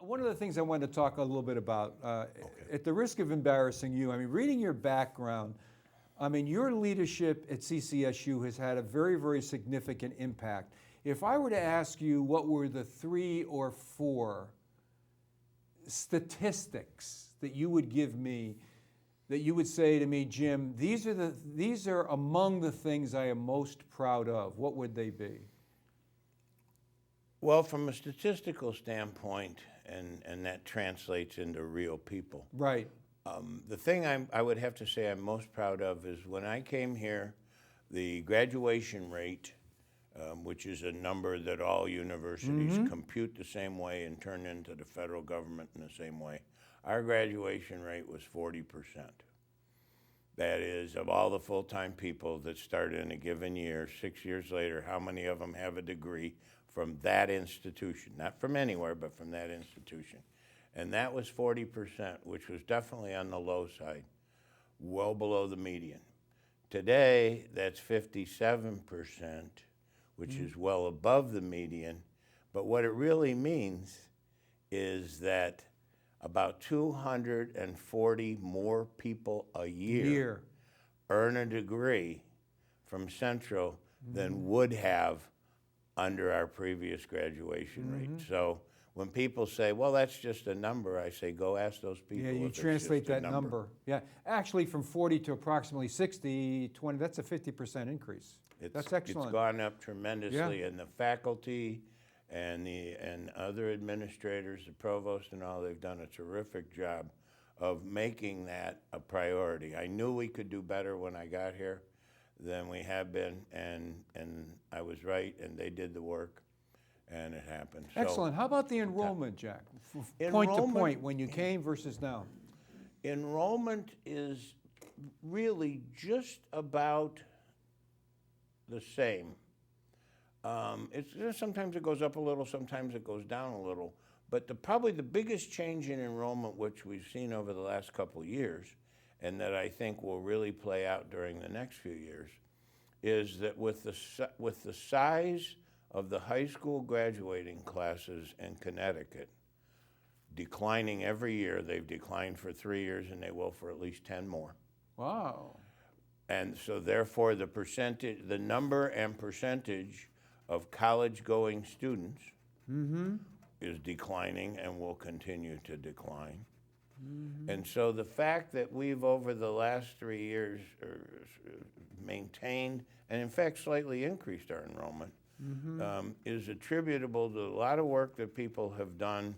One of the things I wanted to talk a little bit about, at the risk of embarrassing you, I mean, reading your background, I mean, your leadership at CCSU has had a very, very significant impact. If I were to ask you what were the 3 or 4 statistics that you would give me, that you would say to me, Jim, these are among the things I am most proud of, what would they be? Well, from a statistical standpoint, and that translates into real people. Right. The thing I would have to say I'm most proud of is when I came here, the graduation rate, which is a number that all universities compute the same way and turn into the federal government in the same way, our graduation rate was 40%. That is, of all the full-time people that start in a given year, 6 years later, how many of them have a degree from that institution? Not from anywhere, but from that institution. And that was 40%, which was definitely on the low side, well below the median. Today, that's 57%, which is well above the median. But what it really means is that about 240 more people a year earn a degree from Central than would have under our previous graduation rate. So when people say, well, that's just a number, I say, go ask those people. Yeah, you if it's translate just a that number. Yeah, actually from 40 to approximately 60, 20, that's a 50% increase. That's excellent. It's gone up tremendously, and the faculty and other administrators, the provost and all, they've done a terrific job of making that a priority. I knew we could do better when I got here than we have been, and I was right, and they did the work, and it happened. Excellent. How about the enrollment, Jack? Point to point, when you came versus now. Enrollment is really just about the same. Sometimes it goes up a little, sometimes it goes down a little, but probably the biggest change in enrollment, which we've seen over the last couple of years, and that I think will really play out during the next few years, is that with the size of the high school graduating classes in Connecticut declining every year, they've declined for 3 years and they will for at least 10 more. Wow. And so therefore the number and percentage of college-going students is declining and will continue to decline. And so the fact that we've, over the last 3 years, maintained and in fact slightly increased our enrollment is attributable to a lot of work that people have done,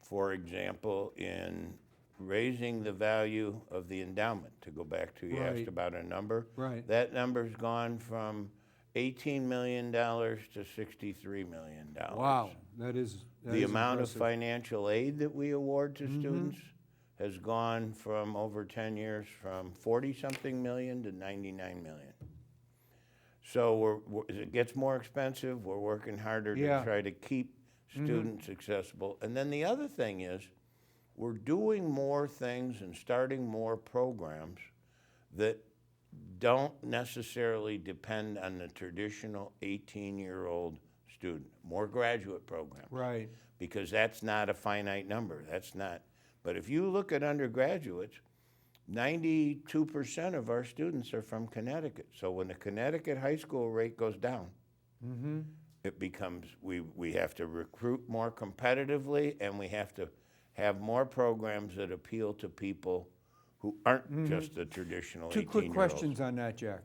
for example, in raising the value of the endowment. To go back to, you asked about a number. Right. That number's gone from $18 million to $63 million. Wow, that is the amount impressive. of financial aid that we award to students has gone from, over 10 years, from 40-something million to 99 million. So as it gets more expensive, we're working harder to try to keep students accessible. And then the other thing is, we're doing more things and starting more programs that don't necessarily depend on the traditional 18-year-old student. More graduate programs. Right. Because that's not a finite number. That's not. But if you look at undergraduates, 92% of our students are from Connecticut. So when the Connecticut high school rate goes down, it becomes, we have to recruit more competitively, and we have to have more programs that appeal to people who aren't just the traditional 18-year-olds. 2 quick questions on that, Jack.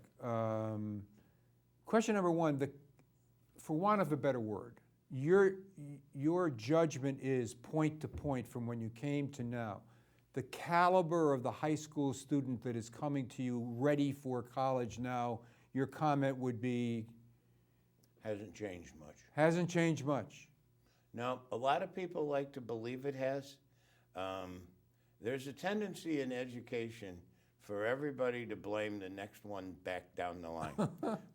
Question number 1, for want of a better word, your judgment is point to point from when you came to now. The caliber of the high school student that is coming to you ready for college now, your comment would be? Hasn't changed much. Hasn't changed much. No, a lot of people like to believe it has. There's a tendency in education for everybody to blame the next one back down the line.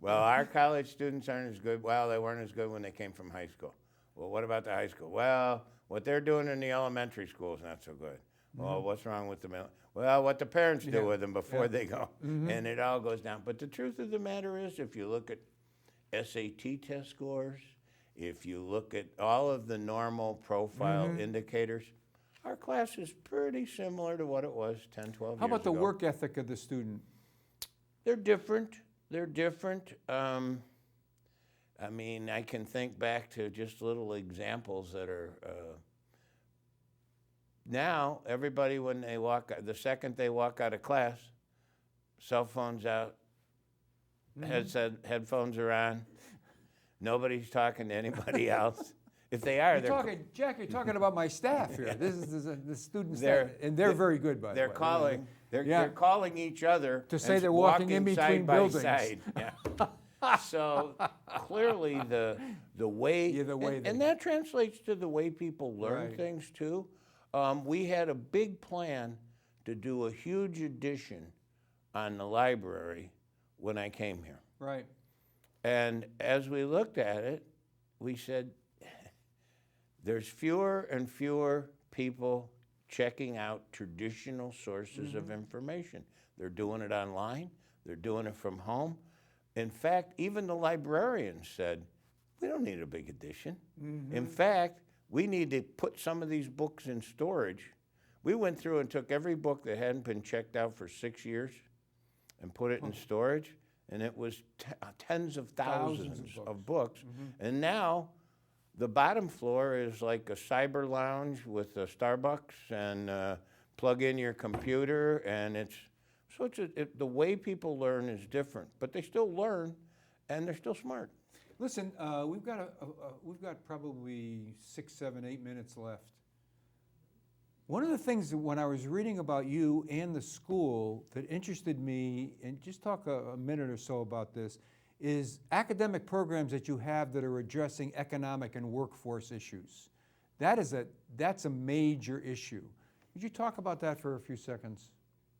Well, our college students aren't as good. Well, they weren't as good when they came from high school. Well, what about the high school? Well, what they're doing in the elementary school is not so good. Well, what's wrong with the middle? Well, what the parents do with them before they go. And it all goes down. But the truth of the matter is, if you look at SAT test scores, if you look at all of the normal profile indicators, our class is pretty similar to what it was 10, 12 years ago. How about the work ethic of the student? They're different. They're different. I mean, I can think back to just little examples that are, now everybody when they walk, the second they walk out of class, cell phones out, headphones are on, nobody's talking to anybody else. If they are, Jack, you're talking about my staff here. This is the students, They're- and they're very good, by the way. they're calling, Yeah. they're calling each other To say and they're walking in between side by buildings. side. Yeah. So clearly the way, Yeah, the way and they- that translates to the way people learn Right. things too. We had a big plan to do a huge addition on the library when I came here. Right. And as we looked at it, we said, there's fewer and fewer people checking out traditional sources of information. They're doing it online, they're doing it from home. In fact, even the librarians said, we don't need a big addition. In fact, we need to put some of these books in storage. We went through and took every book that hadn't been checked out for 6 years and put it in storage, and it was tens of thousands of books. And now, the bottom floor is like a cyber lounge with a Starbucks and plug in your computer, and the way people learn is different, but they still learn, and they're still smart. Listen, we've got probably 6, 7, 8 minutes left. One of the things that when I was reading about you and the school that interested me, and just talk a minute or so about this, is academic programs that you have that are addressing economic and workforce issues. That's a major issue. Would you talk about that for a few seconds?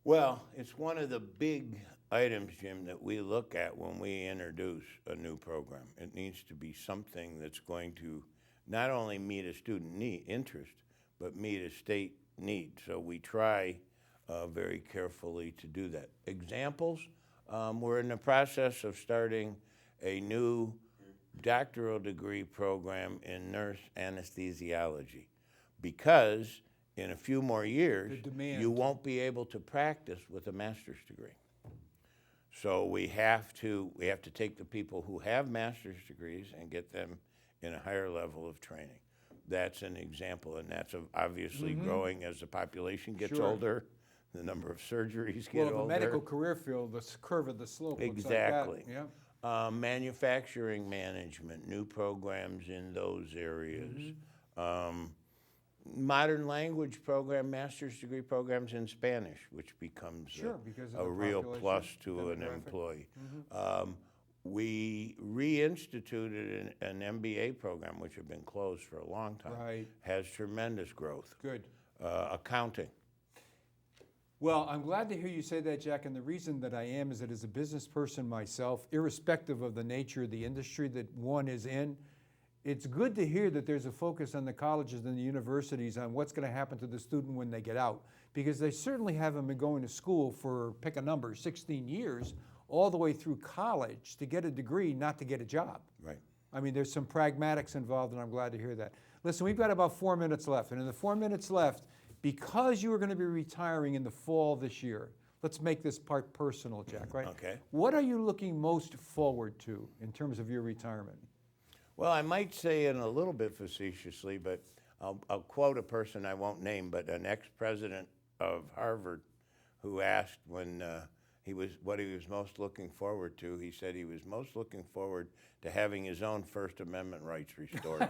Well, it's one of the big items, Jim, that we look at when we introduce a new program. It needs to be something that's going to not only meet a student interest, but meet a state need. So we try very carefully to do that. Examples, we're in the process of starting a new doctoral degree program in nurse anesthesiology because in a few more years, you won't be able to practice with a master's degree. So we have to take the people who have master's degrees and get them in a higher level of training. That's an example, and that's obviously growing as the population gets older, the number of surgeries get older. Well, the medical career field, the curve of the slope Exactly. looks like that. Yeah. Manufacturing management, new programs in those areas. Modern language program, master's degree programs in Spanish, which becomes because of a the real population, plus to an demographic. employee. We reinstituted an MBA program, which had been closed for a long time. Right. Has tremendous growth. Good. Accounting. Well, I'm glad to hear you say that, Jack, and the reason that I am is that as a business person myself, irrespective of the nature of the industry that one is in, it's good to hear that there's a focus on the colleges and the universities on what's going to happen to the student when they get out, because they certainly haven't been going to school for, pick a number, 16 years, all the way through college to get a degree, not to get a job. Right. I mean, there's some pragmatics involved, and I'm glad to hear that. Listen, we've got about 4 minutes left, and in the 4 minutes left, because you are going to be retiring in the fall this year, let's make this part personal, Jack, right? Okay. What are you looking most forward to in terms of your retirement? Well, I might say it a little bit facetiously, but I'll quote a person I won't name, but an ex-president of Harvard who asked when what he was most looking forward to. He said he was most looking forward to having his own First Amendment rights restored.